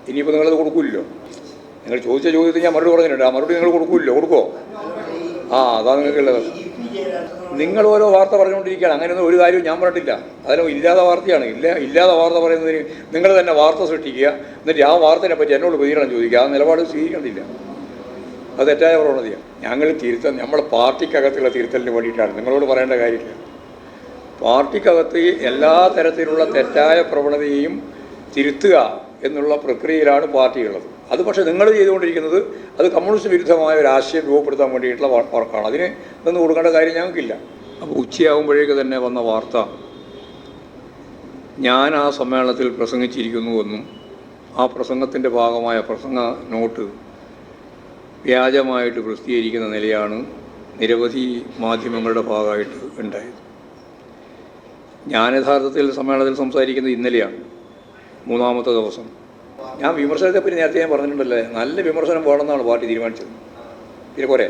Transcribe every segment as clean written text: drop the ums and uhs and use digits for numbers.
ഇനിയിപ്പോൾ നിങ്ങളത് കൊടുക്കില്ലല്ലോ. നിങ്ങൾ ചോദിച്ച ചോദ്യത്തിന് ഞാൻ മറുപടി പറഞ്ഞിട്ടുണ്ട്. ആ മറുപടി നിങ്ങൾ കൊടുക്കില്ലല്ലോ. കൊടുക്കുമോ? അതാണ് നിങ്ങൾക്കുള്ളത്. നിങ്ങൾ ഓരോ വാർത്ത പറഞ്ഞുകൊണ്ടിരിക്കുകയാണ്. അങ്ങനെയൊന്നും ഒരു കാര്യവും ഞാൻ പറഞ്ഞിട്ടില്ല. അതിലും ഇല്ലാത്ത വാർത്തയാണ്. ഇല്ലാത്ത വാർത്ത പറയുന്നതിന് നിങ്ങൾ തന്നെ വാർത്ത സൃഷ്ടിക്കുക, എന്നിട്ട് ആ വാർത്തയെ പറ്റി എന്നോട് പ്രതികരണം ചോദിക്കുക. ആ നിലപാട് സ്വീകരിക്കണ്ടില്ല. അത് തെറ്റായ പ്രവണതയാണ്. ഞങ്ങൾ നമ്മളെ പാർട്ടിക്കകത്തുള്ള തിരുത്തലിന് വേണ്ടിയിട്ടാണ്. നിങ്ങളോട് പറയേണ്ട കാര്യമില്ല. പാർട്ടിക്കകത്ത് എല്ലാ തരത്തിലുള്ള തെറ്റായ പ്രവണതയെയും തിരുത്തുക എന്നുള്ള പ്രക്രിയയിലാണ് പാർട്ടിയുള്ളത്. അത് പക്ഷേ നിങ്ങൾ ചെയ്തുകൊണ്ടിരിക്കുന്നത് അത് കമ്മ്യൂണിസ്റ്റ് വിരുദ്ധമായ ഒരു ആശയം രൂപപ്പെടുത്താൻ വേണ്ടിയിട്ടുള്ള വർക്കാണ്. അതിന് നിന്ന് കൊടുക്കേണ്ട കാര്യം ഞങ്ങൾക്കില്ല. അപ്പോൾ ഉച്ചയാകുമ്പോഴേക്ക് തന്നെ വന്ന വാർത്ത ഞാൻ ആ സമ്മേളനത്തിൽ പ്രസംഗിച്ചിരിക്കുന്നുവെന്നും ആ പ്രസംഗത്തിൻ്റെ ഭാഗമായ പ്രസംഗ നോട്ട് വ്യാജമായിട്ട് പ്രസിദ്ധീകരിക്കുന്ന നിലയാണ് നിരവധി മാധ്യമങ്ങളുടെ ഭാഗമായിട്ട് ഉണ്ടായത്. ഞാൻ യഥാർത്ഥത്തിൽ സമ്മേളനത്തിൽ സംസാരിക്കുന്നത് ഇന്നലെയാണ്, മൂന്നാമത്തെ ദിവസം. ഞാൻ വിമർശനത്തെപ്പറ്റി നേരത്തെ ഞാൻ പറഞ്ഞിട്ടുണ്ടല്ലേ, നല്ല വിമർശനം വേണമെന്നാണ് പാർട്ടി തീരുമാനിച്ചത്. പിന്നെ പോരെ?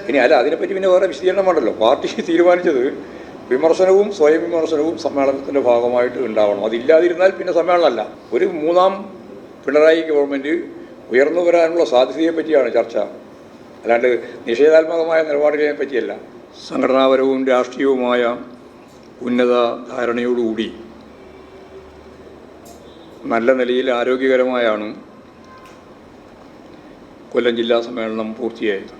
ഇനി അല്ല, അതിനെപ്പറ്റി പിന്നെ വേറെ വിശദീകരണം വേണ്ടല്ലോ. പാർട്ടി തീരുമാനിച്ചത് വിമർശനവും സ്വയം വിമർശനവും സമ്മേളനത്തിൻ്റെ ഭാഗമായിട്ട് ഉണ്ടാവണം. അതില്ലാതിരുന്നാൽ പിന്നെ സമ്മേളനമല്ല. ഒരു മൂന്നാം പിണറായി ഗവൺമെൻറ് ഉയർന്നു വരാനുള്ള സാധ്യതയെ പറ്റിയാണ് ചർച്ച, അല്ലാണ്ട് നിഷേധാത്മകമായ നിലപാടുകളെ പറ്റിയല്ല. സംഘടനാപരവും രാഷ്ട്രീയവുമായ ഉന്നത ധാരണയോടുകൂടി നല്ല നിലയിൽ ആരോഗ്യകരമായാണ് കൊല്ലം ജില്ലാ സമ്മേളനം പൂർത്തിയായത്.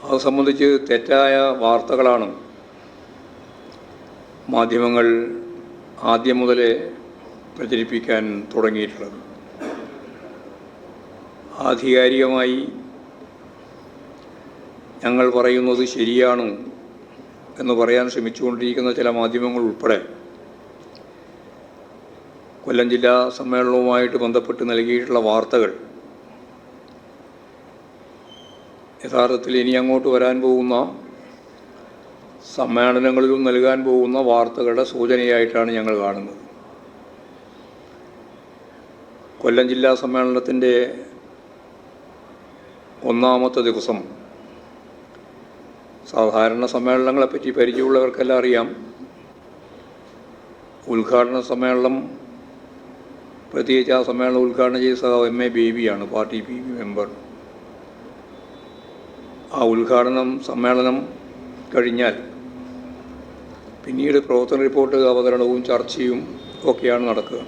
അത് സംബന്ധിച്ച് തെറ്റായ വാർത്തകളാണ് മാധ്യമങ്ങൾ ആദ്യം മുതലേ പ്രചരിപ്പിക്കാൻ തുടങ്ങിയിട്ടുള്ളത്. ആധികാരികമായി ഞങ്ങൾ പറയുന്നത് ശരിയാണ് എന്ന് പറയാൻ ശ്രമിച്ചുകൊണ്ടിരിക്കുന്ന ചില മാധ്യമങ്ങൾ ഉൾപ്പെടെ കൊല്ലം ജില്ലാ സമ്മേളനവുമായിട്ട് ബന്ധപ്പെട്ട് നൽകിയിട്ടുള്ള വാർത്തകൾ യഥാർത്ഥത്തിൽ ഇനി അങ്ങോട്ട് വരാൻ പോകുന്ന സമ്മേളനങ്ങളിലും നൽകാൻ പോകുന്ന വാർത്തകളുടെ സൂചനയായിട്ടാണ് ഞങ്ങൾ കാണുന്നത്. കൊല്ലം ജില്ലാ സമ്മേളനത്തിൻ്റെ ഒന്നാമത്തെ ദിവസം സാധാരണ സമ്മേളനങ്ങളെപ്പറ്റി പരിചയമുള്ളവർക്കെല്ലാം അറിയാം. ഉദ്ഘാടന സമ്മേളനം, പ്രത്യേകിച്ച് ആ സമ്മേളനം ഉദ്ഘാടനം ചെയ്ത സഹ എം എ ബേബിയാണ്, പാർട്ടി പി ബി മെമ്പർ. ആ സമ്മേളനം കഴിഞ്ഞാൽ പിന്നീട് പ്രവർത്തന റിപ്പോർട്ട് അവതരണവും ചർച്ചയും ഒക്കെയാണ് നടക്കുക.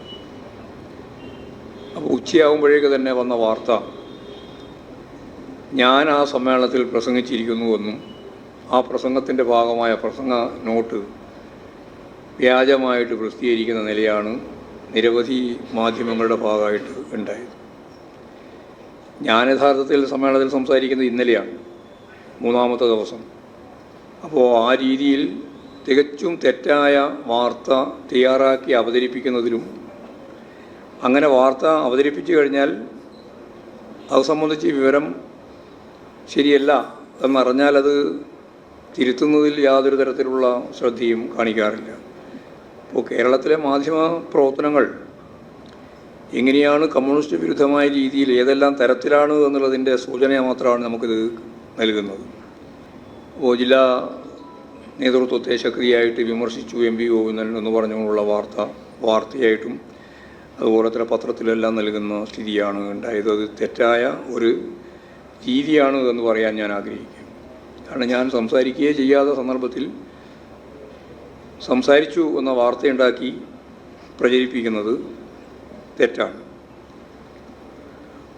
അപ്പോൾ ഉച്ചയാകുമ്പോഴേക്ക് തന്നെ വന്ന വാർത്ത ഞാൻ ആ സമ്മേളനത്തിൽ പ്രസംഗിച്ചിരിക്കുന്നുവെന്നും ആ പ്രസംഗത്തിൻ്റെ ഭാഗമായ പ്രസംഗ നോട്ട് വ്യാജമായിട്ട് പ്രസിദ്ധീകരിക്കുന്ന നിലയാണ് നിരവധി മാധ്യമങ്ങളുടെ ഭാഗമായിട്ട് ഉണ്ടായത്. ഞാൻ യഥാർത്ഥത്തിൽ സമ്മേളനത്തിൽ സംസാരിക്കുന്നത് ഇന്നലെയാണ്, മൂന്നാമത്തെ ദിവസം. അപ്പോൾ ആ രീതിയിൽ തികച്ചും തെറ്റായ വാർത്ത തയ്യാറാക്കി അവതരിപ്പിക്കുന്നതിലും അങ്ങനെ വാർത്ത അവതരിപ്പിച്ചു കഴിഞ്ഞാൽ അത് സംബന്ധിച്ച് വിവരം ശരിയല്ല എന്നറിഞ്ഞാൽ അത് തിരുത്തുന്നതിൽ യാതൊരു തരത്തിലുള്ള ശ്രദ്ധയും കാണിക്കാറില്ല. അപ്പോൾ കേരളത്തിലെ മാധ്യമ പ്രവർത്തനങ്ങൾ എങ്ങനെയാണ് കമ്മ്യൂണിസ്റ്റ് വിരുദ്ധമായ രീതിയിൽ ഏതെല്ലാം തരത്തിലാണ് എന്നുള്ളതിൻ്റെ സൂചന മാത്രമാണ് നമുക്കിത് നൽകുന്നത്. അപ്പോൾ ജില്ലാ നേതൃത്വത്തെ ശക്തിയായിട്ട് വിമർശിച്ചു എം പി ഗോവിന്ദൻ എന്ന് പറഞ്ഞുകൊണ്ടുള്ള വാർത്തയായിട്ടും അതുപോലെ തന്നെ പത്രത്തിലെല്ലാം നൽകുന്ന സ്ഥിതിയാണ് ഉണ്ടായത്. അത് തെറ്റായ ഒരു രീതിയാണ് എന്ന് പറയാൻ ഞാൻ ആഗ്രഹിക്കും. കാരണം ഞാൻ സംസാരിക്കുകയേ ചെയ്യാത്ത സന്ദർഭത്തിൽ സംസാരിച്ചു എന്ന വാർത്തയുണ്ടാക്കി പ്രചരിപ്പിക്കുന്നത് തെറ്റാണ്.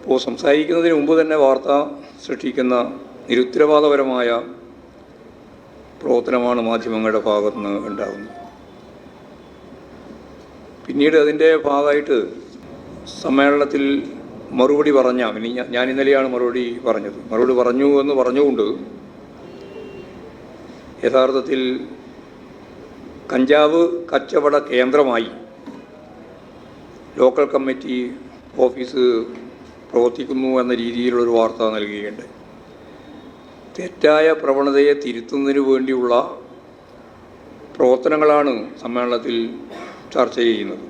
അപ്പോൾ സംസാരിക്കുന്നതിന് മുമ്പ് തന്നെ വാർത്ത സൃഷ്ടിക്കുന്ന നിരുത്തരവാദപരമായ പ്രവർത്തനമാണ് മാധ്യമങ്ങളുടെ ഭാഗത്തു നിന്ന് ഉണ്ടാകുന്നത്. പിന്നീട് അതിൻ്റെ ഭാഗമായിട്ട് സമ്മേളനത്തിൽ മറുപടി ഞാൻ ഇന്നലെയാണ് മറുപടി പറഞ്ഞു എന്ന് പറഞ്ഞുകൊണ്ട് യഥാർത്ഥത്തിൽ കഞ്ചാവ് കച്ചവട കേന്ദ്രമായി ലോക്കൽ കമ്മിറ്റി ഓഫീസ് പ്രവർത്തിക്കുന്നു എന്ന രീതിയിലുള്ളൊരു വാർത്ത നൽകുകയുണ്ട്. തെറ്റായ പ്രവണതയെ തിരുത്തുന്നതിന് വേണ്ടിയുള്ള പ്രവർത്തനങ്ങളാണ് സമ്മേളനത്തിൽ ചർച്ച ചെയ്യുന്നത്.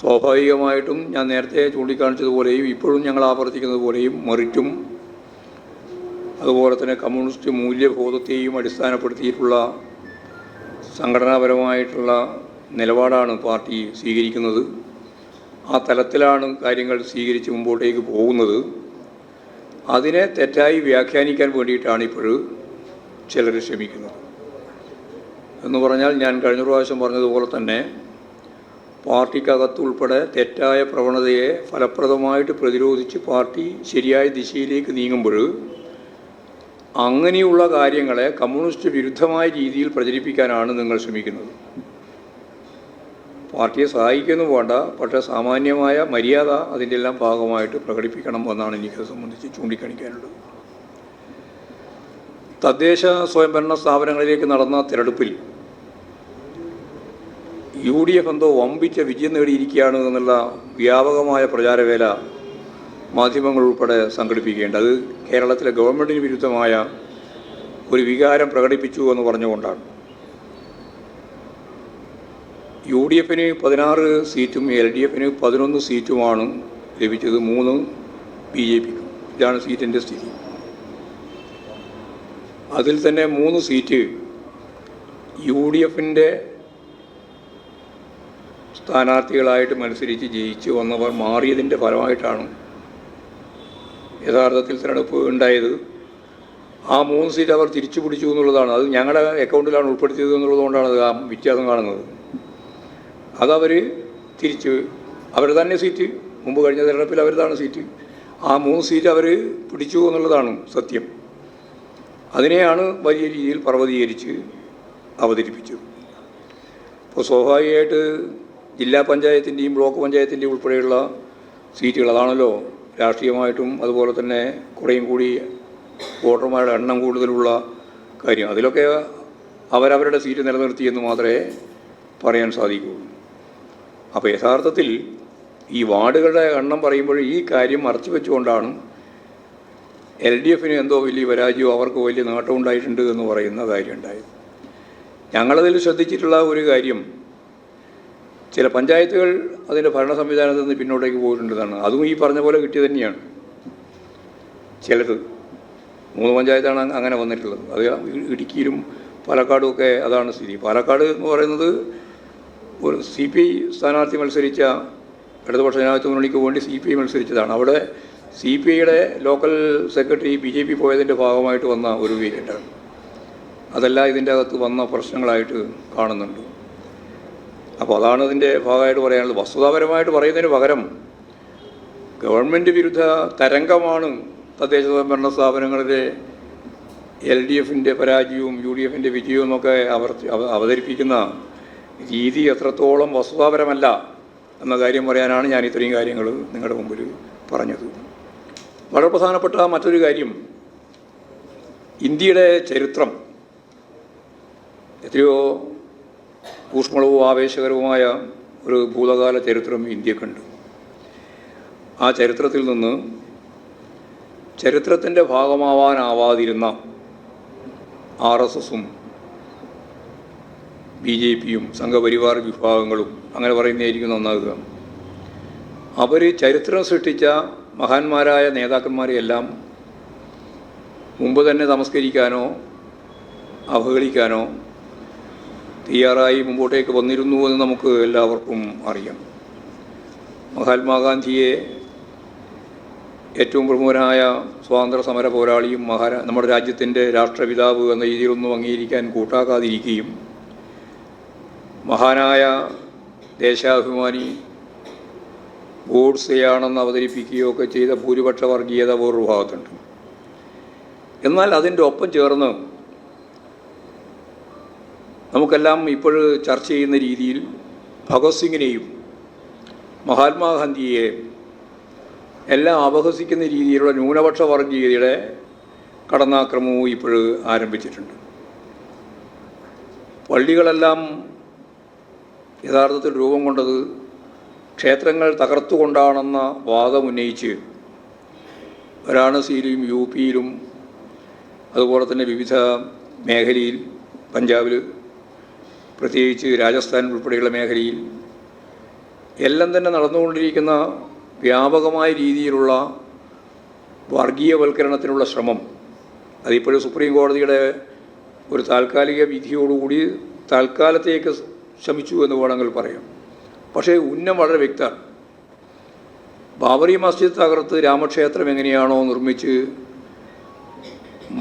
സ്വാഭാവികമായിട്ടും ഞാൻ നേരത്തെ ചൂണ്ടിക്കാണിച്ചതുപോലെയും ഇപ്പോഴും ഞങ്ങൾ ആവർത്തിക്കുന്നത് പോലെയും മെറിറ്റും അതുപോലെ തന്നെ കമ്മ്യൂണിസ്റ്റ് മൂല്യബോധത്തെയും അടിസ്ഥാനപ്പെടുത്തിയിട്ടുള്ള സംഘടനാപരമായിട്ടുള്ള നിലപാടാണ് പാർട്ടി സ്വീകരിക്കുന്നത്. ആ തലത്തിലാണ് കാര്യങ്ങൾ സ്വീകരിച്ച് മുമ്പോട്ടേക്ക് പോകുന്നത്. അതിനെ തെറ്റായി വ്യാഖ്യാനിക്കാൻ വേണ്ടിയിട്ടാണ് ഇപ്പോൾ ചിലർ ശ്രമിക്കുന്നത്. എന്ന് പറഞ്ഞാൽ ഞാൻ കഴിഞ്ഞ പ്രാവശ്യം പറഞ്ഞതുപോലെ തന്നെ പാർട്ടിക്കകത്തുൾപ്പെടെ തെറ്റായ പ്രവണതയെ ഫലപ്രദമായിട്ട് പ്രതിരോധിച്ച് പാർട്ടി ശരിയായ ദിശയിലേക്ക് നീങ്ങുമ്പോൾ അങ്ങനെയുള്ള കാര്യങ്ങളെ കമ്മ്യൂണിസ്റ്റ് വിരുദ്ധമായ രീതിയിൽ പ്രചരിപ്പിക്കാനാണ് നിങ്ങൾ ശ്രമിക്കുന്നത്. പാർട്ടിയെ സഹായിക്കുന്നു വേണ്ട, പക്ഷേ സാമാന്യമായ മര്യാദ അതിൻ്റെ എല്ലാം ഭാഗമായിട്ട് പ്രകടിപ്പിക്കണം എന്നാണ് എനിക്കത് സംബന്ധിച്ച് ചൂണ്ടിക്കാണിക്കാനുള്ളത്. തദ്ദേശ സ്വയംഭരണ സ്ഥാപനങ്ങളിലേക്ക് നടന്ന തിരഞ്ഞെടുപ്പിൽ UDF എന്തോ വമ്പിച്ച വിജയം നേടിയിരിക്കുകയാണ് എന്നുള്ള വ്യാപകമായ പ്രചാരവേല മാധ്യമങ്ങൾ ഉൾപ്പെടെ സംഘടിപ്പിക്കേണ്ടത് അത് കേരളത്തിലെ ഗവൺമെൻറ്റിന് വിരുദ്ധമായ ഒരു വികാരം പ്രകടിപ്പിച്ചു എന്ന് പറഞ്ഞുകൊണ്ടാണ്. UDFന് 16 സീറ്റും LDFന് 11 സീറ്റുമാണ് ലഭിച്ചത്, 3 BJPക്കും. ഇതാണ് സീറ്റിൻ്റെ സ്ഥിതി. അതിൽ തന്നെ 3 സീറ്റ് UDFൻ്റെ സ്ഥാനാർത്ഥികളായിട്ട് മത്സരിച്ച് ജയിച്ച് വന്നവർ മാറിയതിൻ്റെ ഫലമായിട്ടാണ് യഥാർത്ഥത്തിൽ തിരഞ്ഞെടുപ്പ് ഉണ്ടായത്. ആ 3 സീറ്റ് അവർ തിരിച്ചു പിടിച്ചു എന്നുള്ളതാണ്. അത് ഞങ്ങളുടെ അക്കൗണ്ടിലാണ് ഉൾപ്പെടുത്തിയത് എന്നുള്ളതുകൊണ്ടാണ് അത് ആ വ്യത്യാസം കാണുന്നത്. അതവർ തിരിച്ച് അവർ തന്നെ സീറ്റ്, മുമ്പ് കഴിഞ്ഞ തിരഞ്ഞെടുപ്പിൽ അവരുതാണ് സീറ്റ്, ആ 3 സീറ്റ് അവർ പിടിച്ചു എന്നുള്ളതാണ് സത്യം. അതിനെയാണ് വലിയ രീതിയിൽ പർവ്വതീകരിച്ച് അവതരിപ്പിച്ചത്. അപ്പോൾ സ്വാഭാവികമായിട്ട് ജില്ലാ പഞ്ചായത്തിൻ്റെയും ബ്ലോക്ക് പഞ്ചായത്തിൻ്റെയും ഉൾപ്പെടെയുള്ള സീറ്റുകൾ, അതാണല്ലോ രാഷ്ട്രീയമായിട്ടും അതുപോലെ തന്നെ കുറേയും കൂടി വോട്ടർമാരുടെ എണ്ണം കൂടുതലുള്ള കാര്യം. അതിലൊക്കെ അവരവരുടെ സീറ്റ് നിലനിർത്തിയെന്ന് മാത്രമേ പറയാൻ സാധിക്കുകയുള്ളൂ. അപ്പോൾ യഥാർത്ഥത്തിൽ ഈ വാർഡുകളുടെ എണ്ണം പറയുമ്പോൾ ഈ കാര്യം മറച്ചു വെച്ചുകൊണ്ടാണ് LDFന് എന്തോ വലിയ പരാജയമോ അവർക്ക് വലിയ നേട്ടമുണ്ടായിട്ടുണ്ട് എന്ന് പറയുന്ന കാര്യം ഉണ്ടായത്. ഞങ്ങളതിൽ ശ്രദ്ധിച്ചിട്ടുള്ള ഒരു കാര്യം, ചില പഞ്ചായത്തുകൾ അതിൻ്റെ ഭരണ സംവിധാനത്തിൽ നിന്ന് പിന്നോട്ടേക്ക് പോയിട്ടുണ്ടെന്നാണ്. അതും ഈ പറഞ്ഞ പോലെ കിട്ടിയത് തന്നെയാണ്. ചിലത് 3 പഞ്ചായത്താണ് അങ്ങനെ വന്നിട്ടുള്ളത്. അത് ഇടുക്കിയിലും പാലക്കാടും ഒക്കെ അതാണ് സ്ഥിതി. പാലക്കാട് എന്ന് പറയുന്നത് ഒരു CPI സ്ഥാനാർത്ഥി മത്സരിച്ച, ഇടതുപക്ഷ ജനാധിപത്യ മുന്നണിക്ക് വേണ്ടി CPI മത്സരിച്ചതാണ്. അവിടെ CPIയുടെ ലോക്കൽ സെക്രട്ടറി BJP പോയതിൻ്റെ ഭാഗമായിട്ട് വന്ന ഒരു വേരിയൻ്റാണ്. അതെല്ലാം ഇതിൻ്റെ അകത്ത് വന്ന പ്രശ്നങ്ങളായിട്ട് കാണുന്നുണ്ട്. അപ്പോൾ അതാണ് ഇതിൻ്റെ ഭാഗമായിട്ട് പറയാനുള്ളത്. വസ്തുതാപരമായിട്ട് പറയുന്നതിന് പകരം ഗവൺമെൻറ് വിരുദ്ധ തരംഗമാണ് തദ്ദേശ സ്വയംഭരണ സ്ഥാപനങ്ങളിലെ LDFൻ്റെ പരാജയവും UDFൻ്റെ വിജയവും എന്നൊക്കെ അവതരിപ്പിക്കുന്ന രീതി എത്രത്തോളം വസ്തുതാപരമല്ല എന്ന കാര്യം പറയാനാണ് ഞാൻ ഇത്രയും കാര്യങ്ങൾ നിങ്ങളുടെ മുമ്പിൽ പറഞ്ഞത്. വളരെ പ്രധാനപ്പെട്ട മറ്റൊരു കാര്യം, ഇന്ത്യയുടെ ചരിത്രം എത്രയോ ഊഷ്മളവും ആവേശകരവുമായ ഒരു ഭൂതകാല ചരിത്രം ഇന്ത്യക്കുണ്ട്. ആ ചരിത്രത്തിൽ നിന്ന് ചരിത്രത്തിൻ്റെ ഭാഗമാവാനാവാതിരുന്ന RSSും BJPയും സംഘപരിവാർ വിഭാഗങ്ങളും, അങ്ങനെ പറയുന്നതായിരിക്കും നന്നാകുക, അവർ ചരിത്രം സൃഷ്ടിച്ച മഹാന്മാരായ നേതാക്കന്മാരെയെല്ലാം മുമ്പ് തന്നെ നമസ്കരിക്കാനോ അവഹേളിക്കാനോ തയ്യാറായി മുമ്പോട്ടേക്ക് വന്നിരുന്നു എന്ന് നമുക്ക് എല്ലാവർക്കും അറിയാം. മഹാത്മാഗാന്ധിയെ ഏറ്റവും പ്രമുഖനായ സ്വാതന്ത്ര്യ സമര പോരാളിയും നമ്മുടെ രാജ്യത്തിൻ്റെ രാഷ്ട്രപിതാവ് എന്ന രീതിയിലൊന്നും അംഗീകരിക്കാൻ കൂട്ടാക്കാതിരിക്കുകയും മഹാനായ ദേശാഭിമാനി ഗോഡ്സെയാണെന്ന് അവതരിപ്പിക്കുകയൊക്കെ ചെയ്ത ഭൂരിപക്ഷ വർഗീയത വേറൊരു ഭാഗത്തുണ്ട്. എന്നാൽ അതിൻ്റെ ഒപ്പം ചേർന്ന് നമുക്കെല്ലാം ഇപ്പോൾ ചർച്ച ചെയ്യുന്ന രീതിയിൽ ഭഗത് സിംഗിനെയും മഹാത്മാഗാന്ധിയെയും എല്ലാം അപഹസിക്കുന്ന രീതിയിലുള്ള ന്യൂനപക്ഷ വർഗീയതയുടെ കടന്നാക്രമവും ഇപ്പോൾ ആരംഭിച്ചിട്ടുണ്ട്. പള്ളികളെല്ലാം യഥാർത്ഥത്തിൽ രൂപം കൊണ്ടത് ക്ഷേത്രങ്ങൾ തകർത്തുകൊണ്ടാണെന്ന വാദമുന്നയിച്ച് വാരാണസിയിലും UPയിലും അതുപോലെ തന്നെ വിവിധ മേഖലയിൽ, പഞ്ചാബിൽ പ്രത്യേകിച്ച് രാജസ്ഥാൻ ഉൾപ്പെടെയുള്ള മേഖലയിൽ എല്ലാം തന്നെ നടന്നുകൊണ്ടിരിക്കുന്ന വ്യാപകമായ രീതിയിലുള്ള വർഗീയവൽക്കരണത്തിനുള്ള ശ്രമം, അതിപ്പോഴും സുപ്രീം കോടതിയുടെ ഒരു താൽക്കാലിക വിധിയോടുകൂടി തൽക്കാലത്തേക്ക് ശ്രമിച്ചു എന്ന് വേണമെങ്കിൽ പറയാം. പക്ഷേ ഉന്നം വളരെ വ്യക്തമാണ്. ബാബറി മസ്ജിദ് തകർത്ത് രാമക്ഷേത്രം എങ്ങനെയാണോ നിർമ്മിച്ച്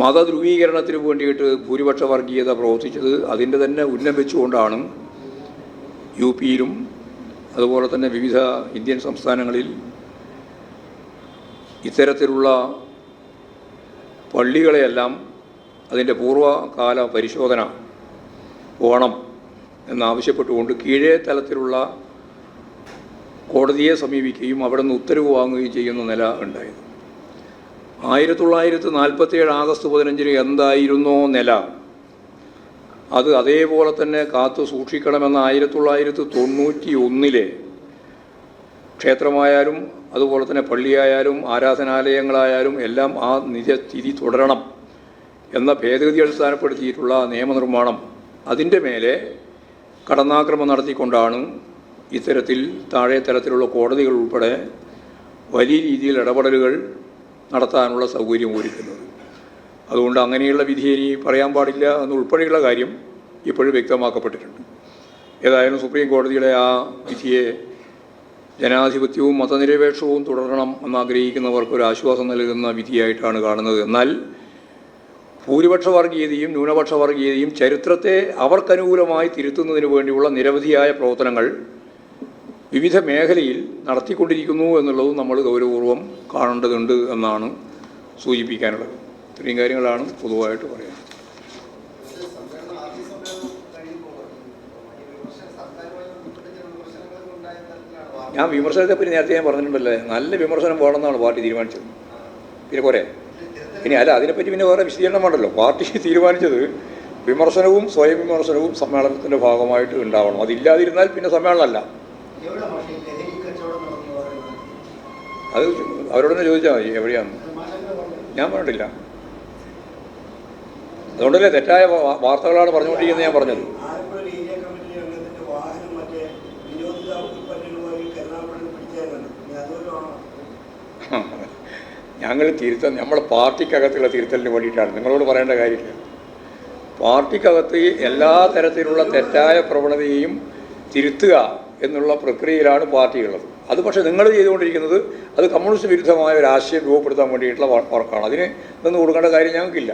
മതധ്രുവീകരണത്തിന് വേണ്ടിയിട്ട് ഭൂരിപക്ഷ വർഗീയത പ്രവർത്തിച്ചത്, അതിൻ്റെ തന്നെ ഉന്നം വെച്ചുകൊണ്ടാണ് യു പിയിലും അതുപോലെ തന്നെ വിവിധ ഇന്ത്യൻ സംസ്ഥാനങ്ങളിൽ ഇത്തരത്തിലുള്ള പള്ളികളെയെല്ലാം അതിൻ്റെ പൂർവ്വകാല പരിശോധന വേണം എന്നാവശ്യപ്പെട്ടുകൊണ്ട് കീഴേ തലത്തിലുള്ള കോടതിയെ സമീപിക്കുകയും അവിടെ നിന്ന് ഉത്തരവ് വാങ്ങുകയും ചെയ്യുന്ന നില ഉണ്ടായത്. 1947 ആഗസ്റ്റ് 15 എന്തായിരുന്നോ നില, അത് അതേപോലെ തന്നെ കാത്തു സൂക്ഷിക്കണമെന്ന 1991 ക്ഷേത്രമായാലും അതുപോലെ തന്നെ പള്ളിയായാലും ആരാധനാലയങ്ങളായാലും എല്ലാം ആ നിജസ്ഥിതി തുടരണം എന്ന ഭേദഗതി അടിസ്ഥാനപ്പെടുത്തിയിട്ടുള്ള നിയമനിർമ്മാണം, അതിൻ്റെ മേലെ കടന്നാക്രമണം നടത്തിക്കൊണ്ടാണ് ഇത്തരത്തിൽ താഴെ തലത്തിലുള്ള കോടതികൾ ഉൾപ്പെടെ വലിയ രീതിയിൽ ഇടപെടലുകൾ നടത്താനുള്ള സൗകര്യം ഒരുക്കുന്നത്. അതുകൊണ്ട് അങ്ങനെയുള്ള വിധി ഇനി പറയാൻ പാടില്ല എന്നുൾപ്പെടെയുള്ള കാര്യം ഇപ്പോഴും വ്യക്തമാക്കപ്പെട്ടിട്ടുണ്ട്. ഏതായാലും സുപ്രീം കോടതിയുടെ ആ വിധിയെ ജനാധിപത്യവും മതനിരപേക്ഷവും തുടരണം എന്നാഗ്രഹിക്കുന്നവർക്ക് ഒരു ആശ്വാസം നൽകുന്ന വിധിയായിട്ടാണ് കാണുന്നത്. എന്നാൽ ഭൂരിപക്ഷ വർഗീയതയും ന്യൂനപക്ഷ വർഗീയതയും ചരിത്രത്തെ അവർക്കനുകൂലമായി തിരുത്തുന്നതിന് വേണ്ടിയുള്ള നിരവധിയായ പ്രവർത്തനങ്ങൾ വിവിധ മേഖലയിൽ നടത്തിക്കൊണ്ടിരിക്കുന്നു എന്നുള്ളതും നമ്മൾ ഗൗരവപൂർവ്വം കാണേണ്ടതുണ്ട് എന്നാണ് സൂചിപ്പിക്കാനുള്ളത്. ഇത്രയും കാര്യങ്ങളാണ് പൊതുവായിട്ട് പറയാൻ. ഞാൻ വിമർശനത്തെപ്പറ്റി നേരത്തെ ഞാൻ പറഞ്ഞിട്ടുണ്ടല്ലേ, നല്ല വിമർശനം വേണമെന്നാണ് പാർട്ടി തീരുമാനിച്ചത്. പിന്നെ പോരെ, ഇനി അല്ല അതിനെപ്പറ്റി പിന്നെ വേറെ വിശദീകരണം വേണ്ടല്ലോ. പാർട്ടി തീരുമാനിച്ചത് വിമർശനവും സ്വയം വിമർശനവും സമ്മേളനത്തിൻ്റെ ഭാഗമായിട്ട് ഉണ്ടാവണം. അതില്ലാതിരുന്നാൽ പിന്നെ സമ്മേളനമല്ല. അത് അവരോടൊന്ന് ചോദിച്ചാൽ മതി എവിടെയാണ്. ഞാൻ പറഞ്ഞിട്ടില്ല. അതുകൊണ്ടല്ലേ തെറ്റായ വാർത്തകളാണ് പറഞ്ഞുകൊണ്ടിരിക്കുന്നത് ഞാൻ പറഞ്ഞത്. ഞങ്ങൾ തിരുത്തൽ നമ്മളെ പാർട്ടിക്കകത്തുള്ള തിരുത്തലിന് വേണ്ടിയിട്ടാണ്, നിങ്ങളോട് പറയേണ്ട കാര്യമില്ല. പാർട്ടിക്കകത്ത് എല്ലാ തരത്തിലുള്ള തെറ്റായ പ്രവണതയെയും തിരുത്തുക എന്നുള്ള പ്രക്രിയയിലാണ് പാർട്ടിയുള്ളത്. അത് പക്ഷേ നിങ്ങൾ ചെയ്തുകൊണ്ടിരിക്കുന്നത് അത് കമ്മ്യൂണിസ്റ്റ് വിരുദ്ധമായ ഒരു ആശയം രൂപപ്പെടുത്താൻ വേണ്ടിയിട്ടുള്ള വർക്കാണ്. അതിന് നിന്ന് കൊടുക്കേണ്ട കാര്യം ഞങ്ങൾക്കില്ല.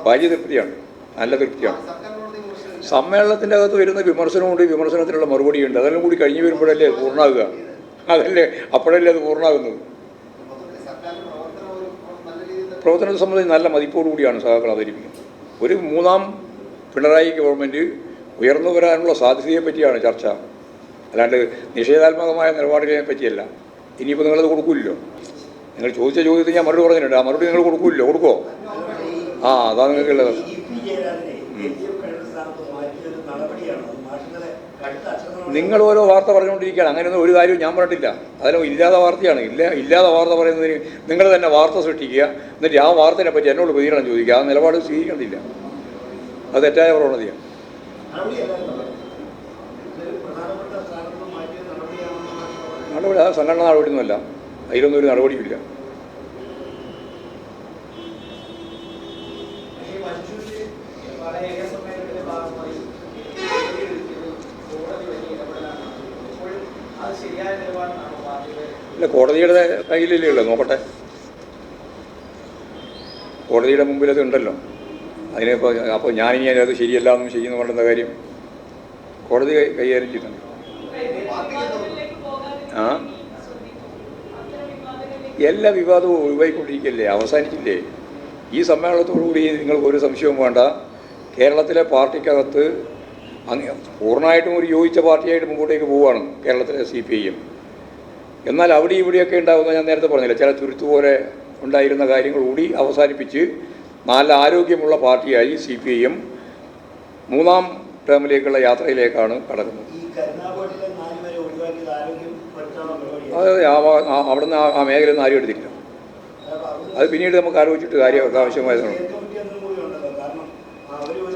വലിയ തൃപ്തിയാണ്, നല്ല തൃപ്തിയാണ്. സമ്മേളനത്തിൻ്റെ അകത്ത് വരുന്ന വിമർശനമുണ്ട്, വിമർശനത്തിനുള്ള മറുപടിയുണ്ട്. അതെല്ലാം കൂടി കഴിഞ്ഞ് വരുമ്പോഴല്ലേ അത് പൂർണ്ണമാകുക. അതല്ലേ അപ്പോഴല്ലേ അത് പൂർണ്ണമാകുന്നത്. പ്രവർത്തനത്തെ സംബന്ധിച്ച് നല്ല മതിപ്പോടുകൂടിയാണ് സഖാക്കൾ അവതരിപ്പിക്കുന്നത്. ഒരു മൂന്നാം പിണറായി ഗവൺമെൻറ് ഉയർന്നു വരാനുള്ള സാധ്യതയെ പറ്റിയാണ് ചർച്ച, അല്ലാണ്ട് നിഷേധാത്മകമായ നിലപാടിനെ പറ്റിയല്ല. ഇനിയിപ്പോൾ നിങ്ങളത് കൊടുക്കില്ലല്ലോ. നിങ്ങൾ ചോദിച്ച ചോദ്യത്തിന് ഞാൻ മറുപടി പറഞ്ഞിട്ടുണ്ട്. ആ മറുപടി നിങ്ങൾ കൊടുക്കില്ലല്ലോ. കൊടുക്കുമോ? ആ അതാണ് നിങ്ങൾക്കുള്ളത്. നിങ്ങൾ ഓരോ വാർത്ത പറഞ്ഞുകൊണ്ടിരിക്കുകയാണ്. അങ്ങനെയൊന്നും ഒരു കാര്യവും ഞാൻ പറഞ്ഞിട്ടില്ല. അതിലും ഇല്ലാത്ത വാർത്തയാണ്. ഇല്ലാത്ത വാർത്ത പറയുന്നതിന് നിങ്ങൾ തന്നെ വാർത്ത സൃഷ്ടിക്കുക, എന്നിട്ട് ആ വാർത്തയെ പറ്റി എന്നോട് പ്രതികരണം ചോദിക്കുക. ആ നിലപാട് സ്വീകരിക്കണമെന്നില്ല. അത് തെറ്റായ പ്രവണതയാണ്. നടപടി അത് സംഘടന നടപടിയൊന്നുമല്ല. അതിലൊന്നും ഒരു നടപടിയില്ല. അല്ല, കോടതിയുടെ കയ്യിലല്ലേ ഉള്ളത്. നോക്കട്ടെ, കോടതിയുടെ മുമ്പിൽ അത് ഉണ്ടല്ലോ. അതിനിപ്പോൾ അപ്പോൾ ഞാനിനി അത് ശരിയല്ല എന്നും ശരിയെന്ന് പറയുന്ന കാര്യം കോടതി കൈകാര്യം ചെയ്യുന്നുണ്ട്. ആ എല്ലാ വിവാദവും ഒഴിവായിക്കൊണ്ടിരിക്കുകയല്ലേ, അവസാനിച്ചില്ലേ? ഈ സമ്മേളനത്തോടുകൂടി നിങ്ങൾക്ക് ഒരു സംശയവും വേണ്ട. കേരളത്തിലെ പാർട്ടിക്കകത്ത് പൂർണ്ണമായിട്ടും ഒരു യോജിച്ച പാർട്ടിയായിട്ട് മുമ്പോട്ടേക്ക് പോവുകയാണ് കേരളത്തിലെ CPIM. എന്നാൽ അവിടെ ഇവിടെയൊക്കെ ഉണ്ടാകുന്ന, ഞാൻ നേരത്തെ പറഞ്ഞില്ല, ചില തുരുത്തുപോലെ ഉണ്ടായിരുന്ന കാര്യങ്ങൾ കൂടി അവസാനിപ്പിച്ച് നല്ല ആരോഗ്യമുള്ള പാർട്ടിയായി CPIM മൂന്നാം ടേമിലേക്കുള്ള യാത്രയിലേക്കാണ് കടക്കുന്നത്. അതെ, അവിടുന്ന് ആ മേഖല ഒന്നും ആരും എടുത്തില്ല. അത് പിന്നീട് നമുക്ക് ആലോചിച്ചിട്ട് കാര്യം ആവശ്യമായതാണ്.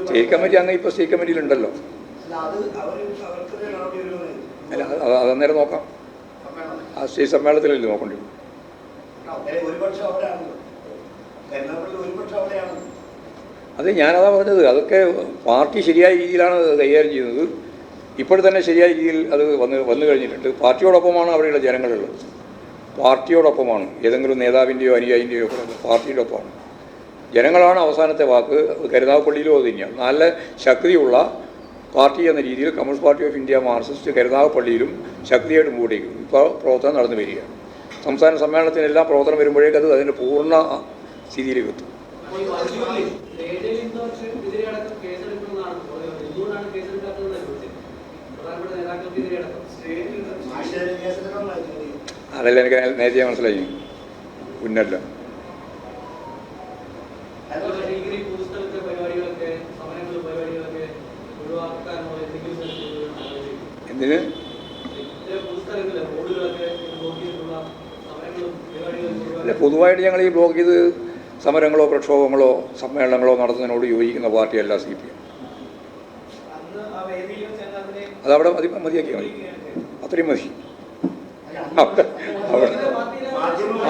സ്റ്റേറ്റ് കമ്മിറ്റി അങ്ങ് ഇപ്പോൾ സ്റ്റേറ്റ് കമ്മിറ്റിയിലുണ്ടല്ലോ. അല്ല, അതന്നേരം നോക്കാം. ആ സ്റ്റേറ്റ് സമ്മേളനത്തിലല്ലേ നോക്കേണ്ടി വരും. അത് ഞാനതാ പറഞ്ഞത്. അതൊക്കെ പാർട്ടി ശരിയായ രീതിയിലാണ് കൈകാര്യം ചെയ്യുന്നത്. ഇപ്പോഴും ശരിയായ രീതിയിൽ അത് വന്നു കഴിഞ്ഞിട്ടുണ്ട്. പാർട്ടിയോടൊപ്പമാണ് അവിടെയുള്ള ജനങ്ങളുള്ളത്. പാർട്ടിയോടൊപ്പമാണ്. ഏതെങ്കിലും നേതാവിൻ്റെയോ അനുയായിൻ്റെയോ പാർട്ടിയുടെ ഒപ്പമാണ്. ജനങ്ങളാണ് അവസാനത്തെ വാക്ക്. കരുനാഗപ്പള്ളിയിലും അത് തന്നെയാണ്. നല്ല ശക്തിയുള്ള പാർട്ടി എന്ന രീതിയിൽ communist party of India Marxist കരുനാഗപ്പള്ളിയിലും ശക്തിയായിട്ട് മുമ്പോട്ടേക്കും ഇപ്പോൾ പ്രവർത്തനം നടന്നു വരികയാണ്. സംസ്ഥാന സമ്മേളനത്തിനെല്ലാം പ്രവർത്തനം വരുമ്പോഴേക്കും അത് അതിൻ്റെ പൂർണ്ണ സ്ഥിതിയിലേക്ക് എത്തും. അതല്ല എനിക്ക് നേരത്തെ മനസ്സിലായി. ഉന്നല്ല എന്തിന് അല്ല, പൊതുവായിട്ട് ഞങ്ങൾ ഈ ബ്ലോക്ക് ചെയ്ത് സമരങ്ങളോ പ്രക്ഷോഭങ്ങളോ സമ്മേളനങ്ങളോ നടത്തുന്നതിനോട് യോജിക്കുന്ന പാർട്ടിയല്ല CPM. അതവിടെ മതിയാക്കിയാൽ മതി, അത്രയും മതി. അവിടെ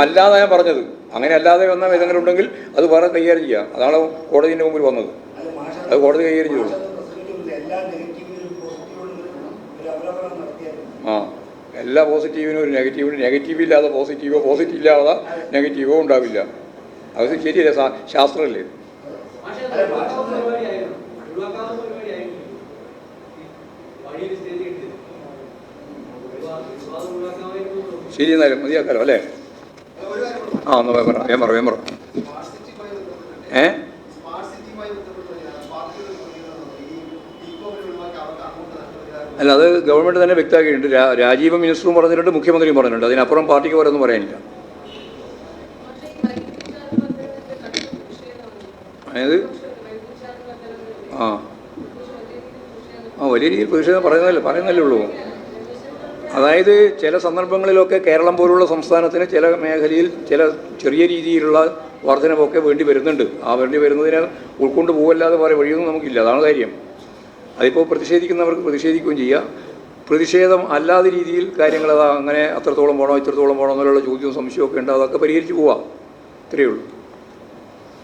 അല്ലാതെ ഞാൻ പറഞ്ഞത്. അങ്ങനെ അല്ലാതെ വന്ന ഏതെങ്കിലും ഉണ്ടെങ്കിൽ അത് വേറെ കൈകാര്യം ചെയ്യാം. അതാണ് കോടതിൻ്റെ മുമ്പിൽ വന്നത്. അത് കോടതി കൈകാര്യം ചെയ്തോളൂ. ആ, എല്ലാ പോസിറ്റീവിനും ഒരു നെഗറ്റീവ് ഇല്ലാതെ പോസിറ്റീവോ പോസിറ്റീവ് ഇല്ലാതെ നെഗറ്റീവോ ഉണ്ടാവില്ല. അത് ശരിയല്ലേ, ശാസ്ത്രമല്ലേ? ശരി, എന്നാലും മതിയാക്കാലോ അല്ലേ? ആ, ഒന്ന് വേം പറ. അല്ല, അത് ഗവൺമെൻറ് തന്നെ വ്യക്തമാക്കിയിട്ടുണ്ട്. രാജീവ് മിനിസ്റ്ററും പറഞ്ഞിട്ടുണ്ട്, മുഖ്യമന്ത്രിയും പറഞ്ഞിട്ടുണ്ട്. അതിനപ്പുറം പാർട്ടിക്ക് ഓരോന്നും പറയാനില്ല. അതായത് വലിയ രീതിയിൽ പ്രതിഷേധം പറയുന്നല്ലേ ഉള്ളൂ. അതായത് ചില സന്ദർഭങ്ങളിലൊക്കെ കേരളം പോലുള്ള സംസ്ഥാനത്തിന് ചില മേഖലയിൽ ചില ചെറിയ രീതിയിലുള്ള വർധനവൊക്കെ വേണ്ടി വരുന്നുണ്ട്. ആ വേണ്ടി വരുന്നതിനെ ഉൾക്കൊണ്ട് പോകല്ലാതെ വേറെ വഴിയൊന്നും നമുക്കില്ല. അതാണ് കാര്യം. അതിപ്പോൾ പ്രതിഷേധിക്കുന്നവർക്ക് പ്രതിഷേധിക്കുകയും ചെയ്യാം. പ്രതിഷേധം അല്ലാത്ത രീതിയിൽ കാര്യങ്ങൾ അങ്ങനെ അത്രത്തോളം പോകണോ ഇത്രത്തോളം പോകണോ എന്നുള്ള ചോദ്യവും സംശയമൊക്കെ ഉണ്ട്. അതൊക്കെ പരിഹരിച്ച് പോവാം. ഇത്രയേ ഉള്ളൂ.